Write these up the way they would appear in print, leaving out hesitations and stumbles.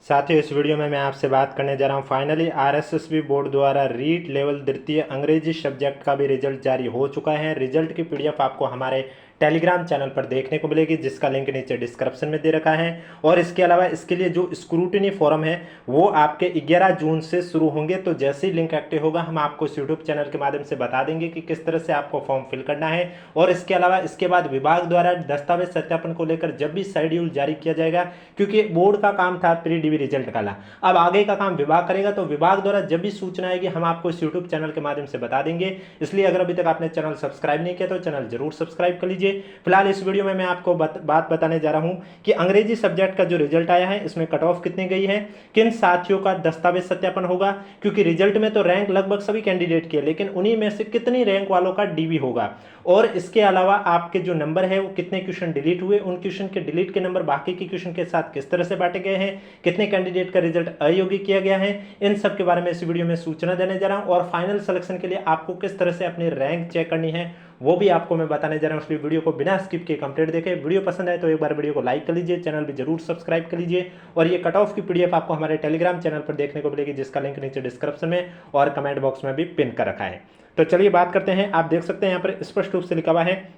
साथियों, इस वीडियो में मैं आपसे बात करने जा रहा हूं फाइनली आरएसएसबी बोर्ड द्वारा रीट लेवल द्वितीय अंग्रेजी सब्जेक्ट का भी रिजल्ट जारी हो चुका है। रिजल्ट की पीडीएफ आपको हमारे टेलीग्राम चैनल पर देखने को मिलेगी, जिसका लिंक नीचे डिस्क्रिप्शन में दे रखा है। और इसके अलावा इसके लिए जो स्क्रूटिनी फॉर्म है वो आपके 11 जून से शुरू होंगे। तो जैसे ही लिंक एक्टिव होगा हम आपको इस यूट्यूब चैनल के माध्यम से बता देंगे कि किस तरह से आपको फॉर्म फिल करना है। और इसके अलावा इसके बाद विभाग द्वारा दस्तावेज सत्यापन को लेकर जब भी शेड्यूल जारी किया जाएगा, क्योंकि बोर्ड का काम था प्री डीबी रिजल्ट निकाला, अब आगे का काम विभाग करेगा, तो विभाग द्वारा जब भी सूचना आएगी हम आपको इस यूट्यूब चैनल के माध्यम से बता देंगे। इसलिए अगर अभी तक आपने चैनल सब्सक्राइब नहीं किया तो चैनल जरूर सब्सक्राइब कर लीजिए। फिलहाल इस वीडियो में मैं आपको बात बताने जा रहा हूं कि अंग्रेजी सब्जेक्ट का जो रिजल्ट आया है इसमें कट ऑफ कितनी गई है, किन साथियों का दस्तावेज सत्यापन होगा, क्योंकि रिजल्ट में तो रैंक लगभग सभी कैंडिडेट की है, लेकिन उन्हीं में से कितनी रैंक वालों का डीबी होगा। और इसके अलावा आपके जो नंबर है वो कितने क्वेश्चन डिलीट हुए, उन क्वेश्चन के डिलीट के नंबर बाकी के क्वेश्चन के साथ किस तरह से बांटे गए हैं, कितने कैंडिडेट का रिजल्ट अयोग्य किया गया है, इन सब के बारे में इस वीडियो में सूचना देने जा रहा हूं। और फाइनल सिलेक्शन के लिए आपको किस तरह से अपनी रैंक चेक करनी है वो भी आपको मैं बताने जा रहा हूं। इसलिए वीडियो को बिना स्किप किए कंप्लीट देखें। वीडियो पसंद आए तो एक बार वीडियो को लाइक कर लीजिए, चैनल भी जरूर सब्सक्राइब कर लीजिए। और ये कट ऑफ की पीडीएफ आपको हमारे टेलीग्राम चैनल पर देखने को मिलेगी, जिसका लिंक नीचे डिस्क्रिप्शन में और कमेंट बॉक्स में भी पिन कर रखा है। तो चलिए बात करते हैं। आप देख सकते हैं यहाँ पर स्पष्ट रूप से लिखा हुआ है,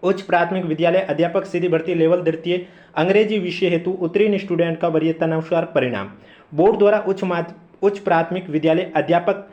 उच्च प्राथमिक विद्यालय अध्यापक सीधी भर्ती लेवल द्वितीय अंग्रेजी विषय हेतु उत्तीर्ण स्टूडेंट का वरीयतानुसार परिणाम। बोर्ड द्वारा उच्च प्राथमिक विद्यालय अध्यापक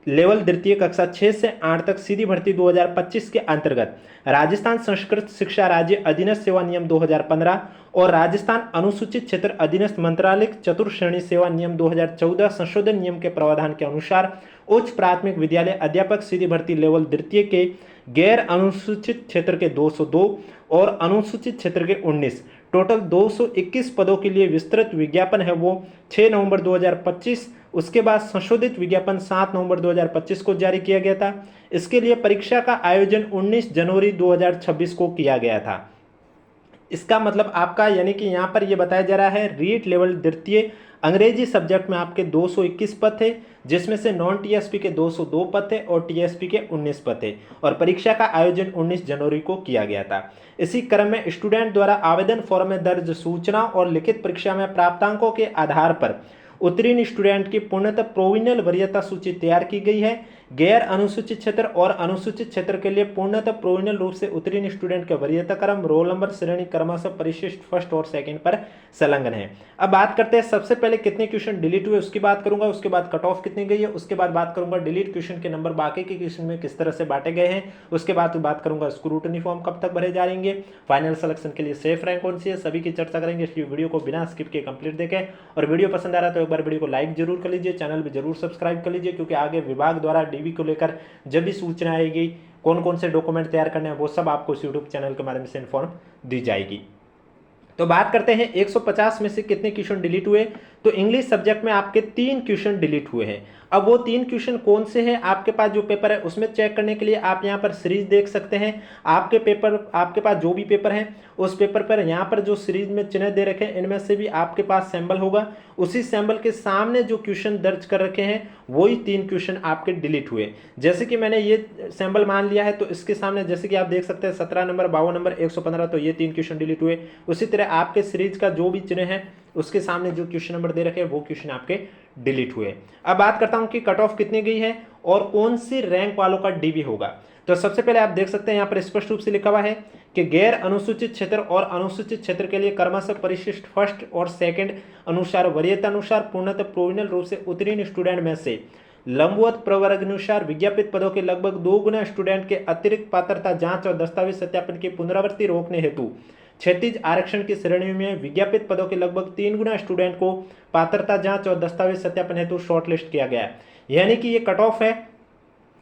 लेवल द्वितीय कक्षा 6 से 8 तक सीधी भर्ती 2025 के अंतर्गत राजस्थान संस्कृत शिक्षा राज्य अधीनस्थ सेवा नियम 2015 और राजस्थान अनुसूचित क्षेत्र अधीनस्थ मंत्रालय चतुर्श्रेणी सेवा नियम 2014 संशोधन नियम के प्रावधान के अनुसार उच्च प्राथमिक विद्यालय अध्यापक सीधी भर्ती लेवल द्वितीय के गैर अनुसूचित क्षेत्र के 202 और अनुसूचित क्षेत्र के 19 टोटल 221 पदों के लिए विस्तृत विज्ञापन है वो 6 नवंबर 2025, उसके बाद संशोधित विज्ञापन 7 नवंबर 2025 को जारी किया गया था। इसके लिए परीक्षा का आयोजन 19 जनवरी 2026 को किया गया था। इसका मतलब आपका यानी कि यहाँ पर यह बताया जा रहा है रीट लेवल द्वितीय अंग्रेजी सब्जेक्ट में आपके 221 पद थे, जिसमें से नॉन टीएसपी के 202 पद थे और टीएसपी के 19 पद थे। और परीक्षा का आयोजन 19 जनवरी को किया गया था। इसी क्रम में स्टूडेंट द्वारा आवेदन फॉर्म में दर्ज सूचना और लिखित परीक्षा में प्राप्तांकों के आधार पर उत्तीर्ण स्टूडेंट की पूर्णतः प्रोविजनल वरीयता सूची तैयार की गई है। गैर अनुसूचित क्षेत्र और अनुसूचित क्षेत्र के लिए पूर्णतः प्रोविजनल रूप से उत्तीर्ण स्टूडेंट के वरीयता क्रम, रोल नंबर, श्रेणी क्रमशः परिशिष्ट फर्स्ट और सेकंड पर संलग्न है। अब बात करते हैं सबसे पहले कितने क्वेश्चन डिलीट हुए उसकी बात करूंगा, उसके बाद कट ऑफ कितनी गई है, उसके बाद बात करूंगा डिलीट क्वेश्चन के नंबर बाकी के क्वेश्चन में किस तरह से बांटे गए हैं, उसके बाद बात करूंगा स्क्रूटनी फॉर्म कब तक भरे जाएंगे, फाइनल सिलेक्शन के लिए सेफ रैंक कौन सी है, सभी की चर्चा करेंगे। इसलिए वीडियो को बिना स्किप के कंप्लीट देखें। और वीडियो पसंद आ रहा है तो एक बार वीडियो को लाइक जरूर कर लीजिए, चैनल भी जरूर सब्सक्राइब कर लीजिए, क्योंकि आगे विभाग द्वारा डीबी को लेकर जब भी सूचना आएगी, कौन कौन से डॉक्यूमेंट तैयार करने हैं, वो सब आपको इस यूट्यूब चैनल के माध्यम से इन्फॉर्म दी जाएगी। तो बात करते हैं 150 में से कितने क्वेश्चन डिलीट हुए। तो इंग्लिश सब्जेक्ट में आपके 3 क्वेश्चन डिलीट हुए हैं। अब वो 3 क्वेश्चन कौन से हैं, आपके पास जो पेपर है उसमें चेक करने के लिए आप यहाँ पर सीरीज देख सकते हैं। आपके पास जो भी पेपर है उस पेपर पर यहाँ पर जो सीरीज में चिन्ह दे रखे हैं, इनमें से भी आपके पास सैंपल होगा। उसी सैंपल के सामने जो क्वेश्चन दर्ज कर रखे हैं वही 3 क्वेश्चन आपके डिलीट हुए। जैसे कि मैंने ये सैंपल मान लिया है, तो इसके सामने जैसे कि आप देख सकते हैं 17 नंबर, 52 नंबर, 115, तो ये 3 क्वेश्चन डिलीट हुए। उसी तरह आपके सीरीज का जो भी चिन्ह है उसके सामने जो क्वेश्चन नंबर दे रखे हैं वो क्वेश्चन आपके डिलीट हुए। अब बात करता हूं कि कट ऑफ कितनी गई है और कौन सी रैंक वालों का डीबी होगा। तो सबसे पहले आप देख सकते हैं यहाँ पर स्पष्ट रूप से लिखा हुआ है कि गैर अनुसूचित क्षेत्र और अनुसूचित क्षेत्र के लिए क्रमशः परिशिष्ट फर्स्ट और सेकंड अनुसार वरीयता अनुसार पूर्णतः प्रोविजनल रूप से उत्तीर्ण स्टूडेंट में से लंबवत प्रवर्ग अनुसार विज्ञापित पदों के लगभग 2 गुना स्टूडेंट के अतिरिक्त पात्रता जांच और दस्तावेज सत्यापन की पुनरावृत्ति रोकने हेतु क्षैतिज आरक्षण की श्रेणी में विज्ञापित पदों के लगभग 3 गुना स्टूडेंट को पात्रता जांच और दस्तावेज सत्यापन हेतु शॉर्टलिस्ट किया गया है। यानी कि ये कट ऑफ है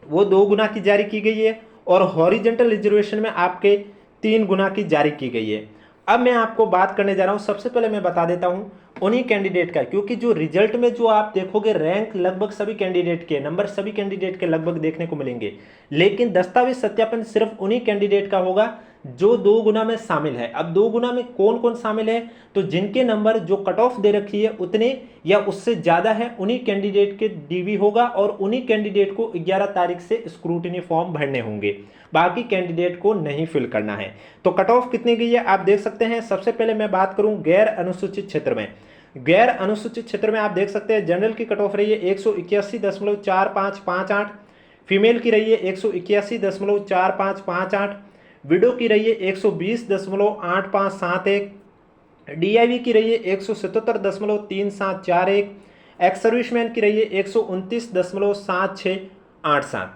वो 2 गुना की जारी की गई है और हॉरिजेंटल रिजर्वेशन में आपके 3 गुना की जारी की गई है। अब मैं आपको बात करने जा रहा हूं, सबसे पहले मैं बता देता हूं उन्हीं कैंडिडेट का, क्योंकि जो रिजल्ट में जो आप देखोगे रैंक लगभग सभी कैंडिडेट के, नंबर सभी कैंडिडेट के लगभग देखने को मिलेंगे, लेकिन दस्तावेज सत्यापन सिर्फ उन्हीं कैंडिडेट का होगा जो 2 गुना में शामिल है। अब 2 गुना में कौन कौन शामिल है, तो जिनके नंबर जो कट ऑफ दे रखी है उतने या उससे ज्यादा है उन्हीं कैंडिडेट के डीबी होगा और उन्हीं कैंडिडेट को 11 तारीख से स्क्रूटिनी फॉर्म भरने होंगे, बाकी कैंडिडेट को नहीं फिल करना है। तो कट ऑफ कितनी गई है आप देख सकते हैं। सबसे पहले मैं बात करूं गैर अनुसूचित क्षेत्र में, गैर अनुसूचित क्षेत्र में आप देख सकते हैं जनरल की कट ऑफ रही है 181.4558, फीमेल की रही है 181.4558, विडो की रही है 120.8571, डीआईवी की रही है 177.3741, एक्स सर्विसमैन की रही है 129.7687।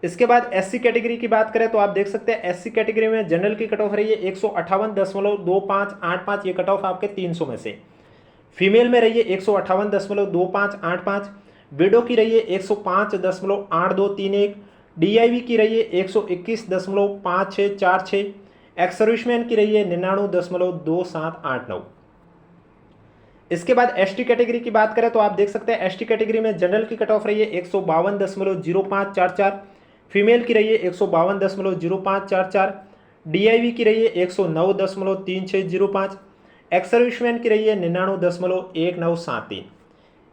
इसके बाद एससी कैटेगरी की बात करें तो आप देख सकते हैं एससी कैटेगरी में जनरल की कट ऑफ रही है 158.2585, ये कट ऑफ आपके 300 में से। फीमेल में रही है 158.2585, विडो की रही है 105.8231, डीआईवी की रही है 121.5646, एक्स सर्विसमैन की रही है 99.2789। इसके बाद एसटी कैटेगरी की बात करें तो आप देख सकते हैं एसटी कैटेगरी में जनरल की कट ऑफ रही है 152.0544, फीमेल की रही है 152.0544, डीआईवी की रही है 109.3605, एक्स सर्विसमैन की रही है 99.1973।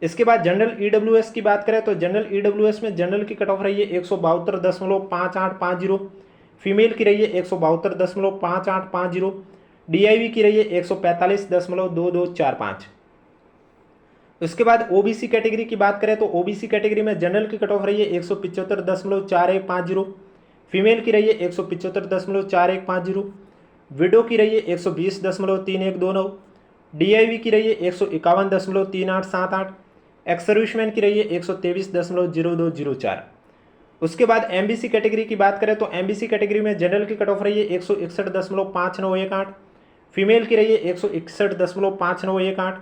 इसके बाद जनरल ईडब्ल्यूएस की बात करें तो जनरल ईडब्ल्यूएस में जनरल की कट ऑफ रही है 172.5850, फीमेल की रही है 172.5850, डीआईवी की रही है 145.2245। उसके बाद ओबीसी कैटेगरी की बात करें तो ओबीसी कैटेगरी में जनरल की कट ऑफ रही है 175.4150, फीमेल की रही है 175.4150, विडो की रही है 120.3129, डीआईवी की रही है 151.3878, एक्स सर्विसमैन की रही है 123.0204। उसके बाद एमबीसी कैटेगरी की बात करें तो एमबीसी कैटेगरी में जनरल की कट ऑफ रही है 161.5918, फीमेल की रही है 161.5918,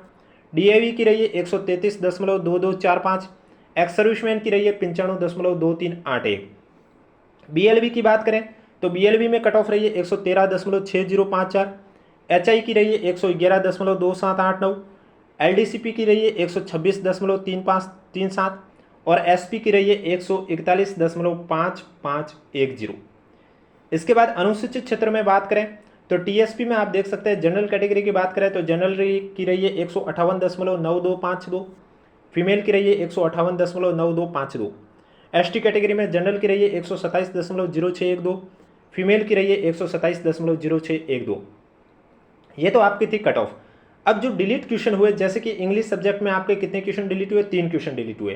डीआईवी की रही है 133.2245, एक्स सर्विसमैन की रही है 95.2381। बीएलबी की बात करें तो बीएलबी में कट ऑफ रही है 113.6054, एचआई की रही है 111.2789, एलडीसीपी की रही है 126.3537 और एसपी की रही है 141.5510। इसके बाद अनुसूचित क्षेत्र में बात करें तो टीएसपी में आप देख सकते हैं जनरल कैटेगरी की बात करें तो जनरल की रही है 158.9252, फीमेल की रही है 158.9252, एसटी कैटेगरी में जनरल की रही है 127.0612, फीमेल की रही है 127.0612। ये तो आपकी थी कट ऑफ। अब जो डिलीट क्वेश्चन हुए, जैसे कि इंग्लिश सब्जेक्ट में आपके कितने क्वेश्चन डिलीट हुए, 3 क्वेश्चन डिलीट हुए,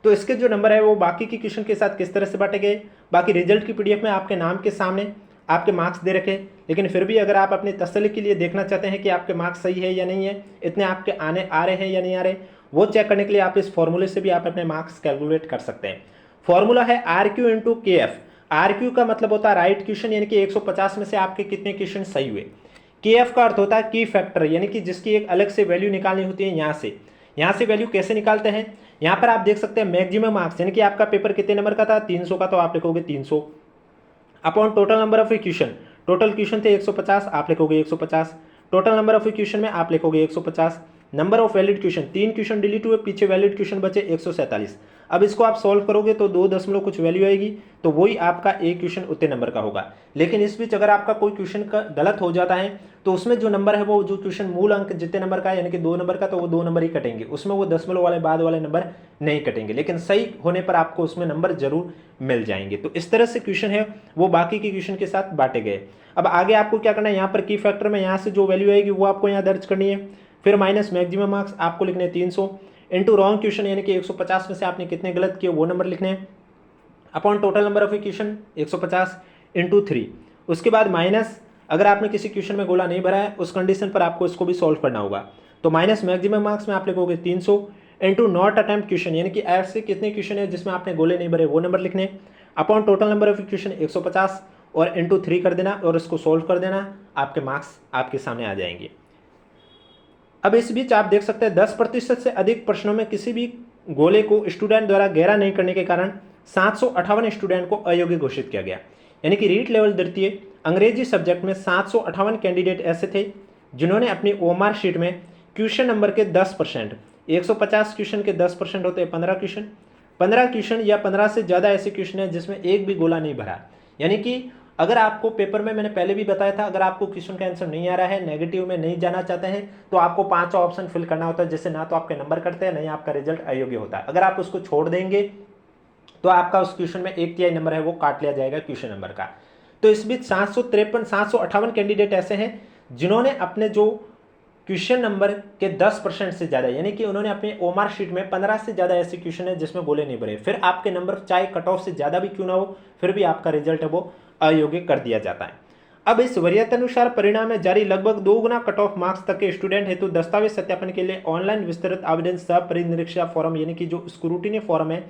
तो इसके जो नंबर है वो बाकी के क्वेश्चन के साथ किस तरह से बांटे गए, बाकी रिजल्ट की पीडीएफ में आपके नाम के सामने आपके मार्क्स दे रखे। लेकिन फिर भी अगर आप अपनी तसल्ली के लिए देखना चाहते हैं कि आपके मार्क्स सही है या नहीं है, इतने आपके आ रहे हैं या नहीं आ रहे, वो चेक करने के लिए आप इस फॉर्मूले से भी आप अपने मार्क्स कैलकुलेट कर सकते हैं। फॉर्मूला है RQ इंटू KF। RQ का मतलब होता है राइट क्वेश्चन, यानी कि 150 में से आपके कितने क्वेश्चन सही हुए। KF का अर्थ होता है की फैक्टर, यानी कि जिसकी एक अलग से वैल्यू निकालनी होती है। यहाँ से वैल्यू कैसे निकालते हैं, यहाँ पर आप देख सकते हैं मैक्सिमम मार्क्स, यानी कि आपका पेपर कितने नंबर का था, 300 का, तो आप लिखोगे 300 upon total number of question. Total question थे 150, आप लिखोगे 150। टोटल नंबर ऑफ क्वेश्चन में आप लिखोगे 150। Number of valid question, 3 question delete हुए, पीछे वैलिड क्वेश्चन बचे 147। अब इसको आप सॉल्व करोगे तो 2 दशमलव कुछ वैल्यू आएगी, तो वही आपका एक क्वेश्चन उतने नंबर का होगा। लेकिन इस बीच अगर आपका कोई क्वेश्चन का गलत हो जाता है तो उसमें जो नंबर है वो जो क्वेश्चन मूल अंक जितने नंबर का है, यानी कि 2 नंबर का, तो वो 2 नंबर ही कटेंगे, उसमें वो दशमलव वाले बाद वाले नंबर नहीं कटेंगे। लेकिन सही होने पर आपको उसमें नंबर जरूर मिल जाएंगे। तो इस तरह से क्वेश्चन है वो बाकी के क्वेश्चन के साथ बांटे गए। अब आगे आपको क्या करना है, यहाँ पर की फैक्टर में यहाँ से जो वैल्यू आएगी वो आपको यहाँ दर्ज करनी है, फिर माइनस मैक्सिमम मार्क्स आपको लिखने हैं 300 इंटू रॉन्ग क्वेश्चन, यानी कि 150 में से आपने कितने गलत किए वो नंबर लिखने हैं, upon total number of question 150 into 3। उसके बाद माइनस अगर आपने किसी क्वेश्चन में गोला नहीं भरा है उस कंडीशन पर आपको इसको भी सॉल्व करना होगा। तो माइनस मैक्सिमम मार्क्स में आप लिखोगे 300 इंटू नॉट अटेम्प्ट क्वेश्चन, यानी कि ऐसे कितने क्वेश्चन है जिसमें आपने गोले नहीं भरे वो नंबर लिखने, upon total number of question 150 और इंटू 3 कर देना और इसको सॉल्व कर देना, आपके मार्क्स आपके सामने आ जाएंगे। अब इस बीच आप देख सकते हैं 10% से अधिक प्रश्नों में किसी भी गोले को स्टूडेंट द्वारा गहरा नहीं करने के कारण 758 स्टूडेंट को अयोग्य घोषित किया गया। यानी कि रीट लेवल द्वितीय अंग्रेजी सब्जेक्ट में 758 कैंडिडेट ऐसे थे जिन्होंने अपनी ओएमआर शीट में क्वेश्चन नंबर के 10%, 150 क्वेश्चन के 10% होते हैं 15 क्वेश्चन या 15 से ज़्यादा ऐसे क्वेश्चन है जिसमें एक भी गोला नहीं भरा। यानी कि अगर आपको पेपर में, मैंने पहले भी बताया था, अगर आपको क्वेश्चन का आंसर नहीं आ रहा है, नेगेटिव में नहीं जाना चाहते हैं, तो आपको 5 ऑप्शन फिल करना होता है, जिससे ना तो आपके नंबर कटते हैं, नहीं आपका रिजल्ट अयोग्य होता है। अगर आप उसको छोड़ देंगे तो आपका उस क्वेश्चन में 1/3 नंबर है वो काट लिया जाएगा क्वेश्चन नंबर का। तो इस बीच 758 कैंडिडेट ऐसे हैं जिन्होंने अपने जो क्वेश्चन नंबर के 10% से ज़्यादा, यानी कि उन्होंने अपनी ओमार शीट में 15 से ज़्यादा ऐसे क्वेश्चन है जिसमें गोले नहीं भरे, फिर आपके नंबर चाहे कट ऑफ से ज़्यादा भी क्यों ना हो, फिर भी आपका रिजल्ट है वो अयोग्य कर दिया जाता है। अब इस वरीयतानुसार परिणाम में जारी लगभग 2 गुना कट ऑफ मार्क्स तक के स्टूडेंट हेतु दस्तावेज सत्यापन के लिए ऑनलाइन विस्तृत आवेदन सह परिनिरीक्षा फॉर्म, यानी कि जो स्क्रूटिनी फॉर्म है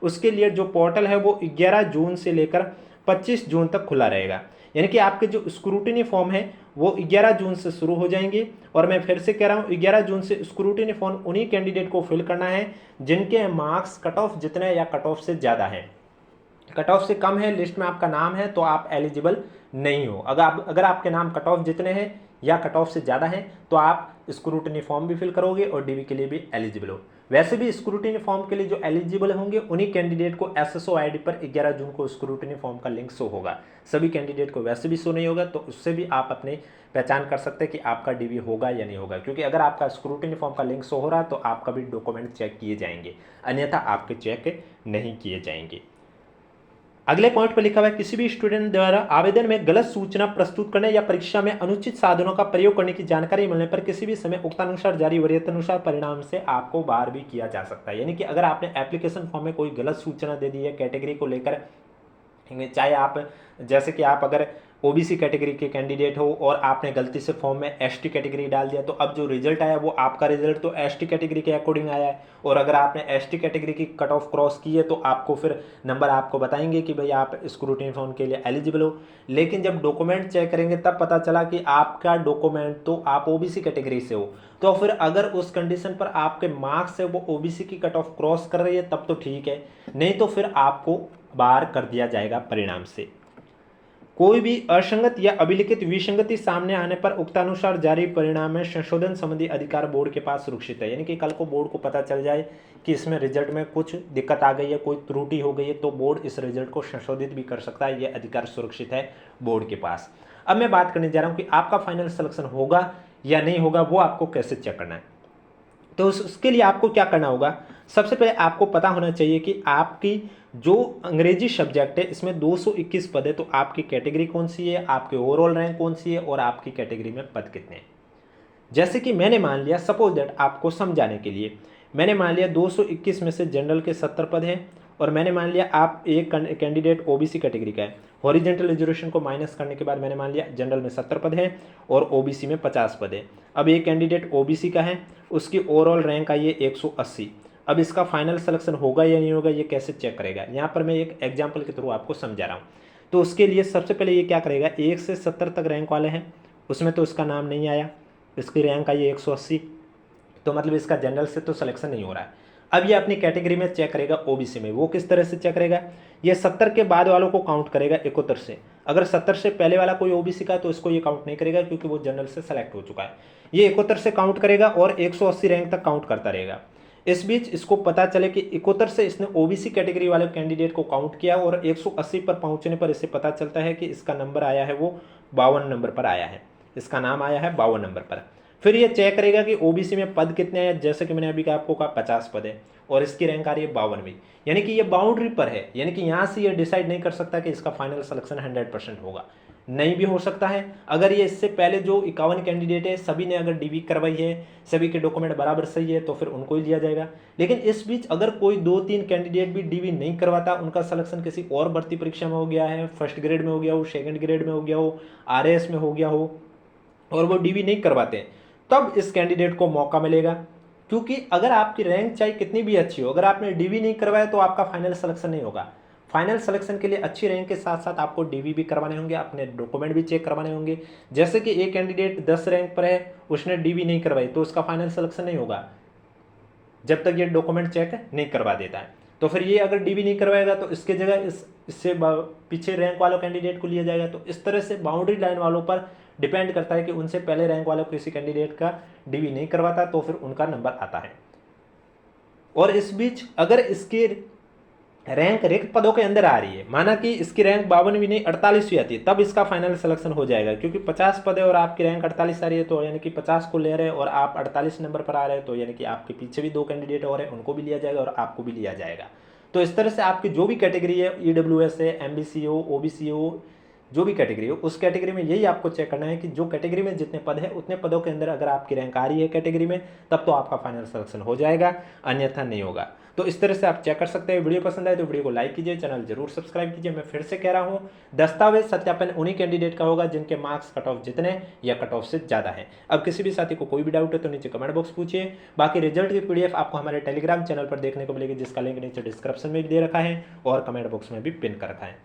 उसके लिए जो पोर्टल है वो 11 जून से लेकर 25 जून तक खुला रहेगा। यानी कि आपके जो स्क्रूटिनी फॉर्म है वो 11 जून से शुरू हो जाएंगे, और मैं फिर से कह रहा हूँ 11 जून से स्क्रूटिनी फॉर्म उन्हीं कैंडिडेट को फिल करना है जिनके मार्क्स कट ऑफ जितने या कट ऑफ से ज़्यादा है। कट ऑफ से कम है, लिस्ट में आपका नाम है, तो आप एलिजिबल नहीं हो। अगर आपके नाम कट ऑफ जितने हैं या कट ऑफ से ज़्यादा है तो आप स्क्रूटिनी फॉर्म भी फिल करोगे और डीवी के लिए भी एलिजिबल हो। वैसे भी स्क्रूटिनी फॉर्म के लिए जो एलिजिबल होंगे उन्हीं कैंडिडेट को एसएसओ आईडी पर 11 जून को स्क्रूटिनी फॉर्म का लिंक शो होगा। सभी कैंडिडेट को वैसे भी शो नहीं होगा, तो उससे भी आप अपनी पहचान कर सकते हैं कि आपका डीवी होगा या नहीं होगा, क्योंकि अगर आपका स्क्रूटिनी फॉर्म का लिंक शो हो रहा है तो आपका भी डॉक्यूमेंट चेक किए जाएंगे, अन्यथा आपके चेक नहीं किए जाएंगे। अगले पॉइंट पर लिखा हुआ है, किसी भी स्टूडेंट द्वारा आवेदन में गलत सूचना प्रस्तुत करने या परीक्षा में अनुचित साधनों का प्रयोग करने की जानकारी मिलने पर किसी भी समय उक्तानुसार जारी वरीयतानुसार परिणाम से आपको बाहर भी किया जा सकता है। यानी कि अगर आपने एप्लीकेशन फॉर्म में कोई गलत सूचना दे दी है कैटेगरी को लेकर, चाहे आप जैसे कि आप अगर ओबीसी कैटेगरी के कैंडिडेट हो और आपने गलती से फॉर्म में एसटी कैटेगरी डाल दिया, तो अब जो रिजल्ट आया वो आपका रिजल्ट तो एसटी कैटेगरी के अकॉर्डिंग आया है, और अगर आपने एसटी कैटेगरी की कट ऑफ क्रॉस की है तो आपको फिर नंबर आपको बताएंगे कि भाई आप स्क्रूटिनी फॉर्म के लिए एलिजिबल हो। लेकिन जब डॉक्यूमेंट चेक करेंगे तब पता चला कि आपका डॉक्यूमेंट तो आप ओबीसी कैटेगरी से हो, तो फिर अगर उस कंडीशन पर आपके मार्क्स है वो ओबीसी की कट ऑफ क्रॉस कर रही है तब तो ठीक है, नहीं तो फिर आपको बाहर कर दिया जाएगा परिणाम से। कोई भी असंगत या अभिलिखित विसंगति सामने आने पर उक्तानुसार जारी परिणाम में संशोधन संबंधी अधिकार बोर्ड के पास सुरक्षित है। यानी कि कल को बोर्ड को पता चल जाए कि इसमें रिजल्ट में कुछ दिक्कत आ गई है, कोई त्रुटि हो गई है, तो बोर्ड इस रिजल्ट को संशोधित भी कर सकता है। यह अधिकार सुरक्षित है बोर्ड के पास। अब मैं बात करने जा रहा हूँ कि आपका फाइनल सिलेक्शन होगा या नहीं होगा, वो आपको कैसे चेक करना है। तो उसके लिए आपको क्या करना होगा, सबसे पहले आपको पता होना चाहिए कि आपकी जो अंग्रेजी सब्जेक्ट है इसमें 221 पद है, तो आपकी कैटेगरी कौन सी है, आपके ओवरऑल रैंक कौन सी है और आपकी कैटेगरी में पद कितने हैं। जैसे कि मैंने मान लिया, सपोज दैट आपको समझाने के लिए मैंने मान लिया 221 में से जनरल के 70 पद हैं, और मैंने मान लिया आप एक कैंडिडेट ओबीसी कैटेगरी का है। हॉरिजेंटल रिजर्वेशन को माइनस करने के बाद मैंने मान लिया जनरल में 70 पद है और ओबीसी में 50 पद है। अब एक कैंडिडेट ओबीसी का है, उसकी ओवरऑल रैंक आई है 180। अब इसका फाइनल सिलेक्शन होगा या नहीं होगा ये कैसे चेक करेगा, यहाँ पर मैं एक एग्जाम्पल के थ्रू आपको समझा रहा हूँ। तो उसके लिए सबसे पहले ये क्या करेगा, 1 से 70 तक रैंक वाले हैं उसमें तो इसका नाम नहीं आया, इसकी रैंक आई है 180, तो मतलब इसका जनरल से तो सिलेक्शन नहीं हो रहा है। अब ये अपनी कैटेगरी में चेक करेगा ओबीसी में, वो किस तरह से चेक करेगा, ये 70 के बाद वालों को काउंट करेगा 71 से। अगर 70 से पहले वाला कोई ओबीसी का तो इसको ये काउंट नहीं करेगा क्योंकि वो जनरल से सेलेक्ट हो चुका है। ये 71 से काउंट करेगा और 180 रैंक तक काउंट करता रहेगा। इस बीच इसको पता चले कि 71 से इसने ओबीसी कैटेगरी वाले कैंडिडेट को काउंट किया और 180 पर पहुंचने पर इसे पता चलता है कि इसका नंबर आया है वो 52 नंबर पर आया है, इसका नाम आया है 52 नंबर पर। फिर ये चेक करेगा कि ओबीसी में पद कितने हैं, जैसे कि मैंने अभी आपको कहा 50 पद है और इसकी रैंक आ रही है 52वीं, यानी कि ये बाउंड्री पर है। यानी कि यहाँ से ये डिसाइड नहीं कर सकता कि इसका फाइनल सिलेक्शन 100% होगा, नहीं भी हो सकता है। अगर ये इससे पहले जो 51 कैंडिडेट है सभी ने अगर डीवी करवाई है, सभी के डॉक्यूमेंट बराबर सही है, तो फिर उनको ही लिया जाएगा। लेकिन इस बीच अगर कोई 2-3 कैंडिडेट भी डीवी नहीं करवाता, उनका सिलेक्शन किसी और भर्ती परीक्षा में हो गया है, फर्स्ट ग्रेड में हो गया हो, सेकंड ग्रेड में हो गया हो, आरएएस में हो गया हो, और वो डीवी नहीं करवाते, तब इस कैंडिडेट को मौका मिलेगा। क्योंकि अगर आपकी रैंक चाहे कितनी भी अच्छी हो, अगर आपने डीवी नहीं करवाया तो आपका फाइनल सिलेक्शन नहीं होगा। फाइनल सिलेक्शन के लिए अच्छी रैंक के साथ साथ आपको डीवी भी करवाने होंगे, अपने डॉक्यूमेंट भी चेक करवाने होंगे। जैसे कि एक कैंडिडेट 10 रैंक पर है, उसने डीवी नहीं करवाई, तो उसका फाइनल सिलेक्शन नहीं होगा जब तक ये डॉक्यूमेंट चेक नहीं करवा देता है। तो फिर ये अगर डीवी नहीं करवाएगा तो इसके जगह इससे पीछे रैंक वालों कैंडिडेट को लिया जाएगा। तो इस तरह से बाउंड्री लाइन वालों पर डिपेंड करता है कि उनसे पहले रैंक वालों किसी कैंडिडेट का डीवी नहीं करवाता तो फिर उनका नंबर आता है। और इस बीच अगर इसकी रैंक रिक्त पदों के अंदर आ रही है, माना कि इसकी रैंक 52वीं नहीं 48वीं आती है, तब इसका फाइनल सिलेक्शन हो जाएगा। क्योंकि 50 पद है और आपकी रैंक 48 आ रही है, तो यानी कि 50 को ले रहे हैं और आप 48 नंबर पर आ रहे हैं, तो यानी कि आपके पीछे भी 2 कैंडिडेट और हैं, उनको भी लिया जाएगा और आपको भी लिया जाएगा। तो इस तरह से आपकी जो भी कैटेगरी है, ईडब्ल्यूएस है, एमबीसी हो, ओबीसी हो, जो भी कैटेगरी हो उस कैटेगरी में यही आपको चेक करना है कि जो कैटेगरी में जितने पद है उतने पदों के अंदर अगर आपकी रैंक आ रही है कैटेगरी में तब तो आपका फाइनल सिलेक्शन हो जाएगा, अन्यथा नहीं होगा। तो इस तरह से आप चेक कर सकते हैं। वीडियो पसंद आए तो वीडियो को लाइक कीजिए, चैनल जरूर सब्सक्राइब कीजिए। मैं फिर से कह रहा हूँ, दस्तावेज सत्यापन उन्हीं कैंडिडेट का होगा जिनके मार्क्स कट ऑफ जितने या कट ऑफ से ज़्यादा है। अब किसी भी साथी को कोई भी डाउट है तो नीचे कमेंट बॉक्स पूछिए। बाकी रिजल्ट की पीडीएफ आपको हमारे टेलीग्राम चैनल पर देखने को मिलेगी, जिसका लिंक नीचे डिस्क्रिप्शन में भी दे रखा है और कमेंट बॉक्स में भी पिन कर रखा है।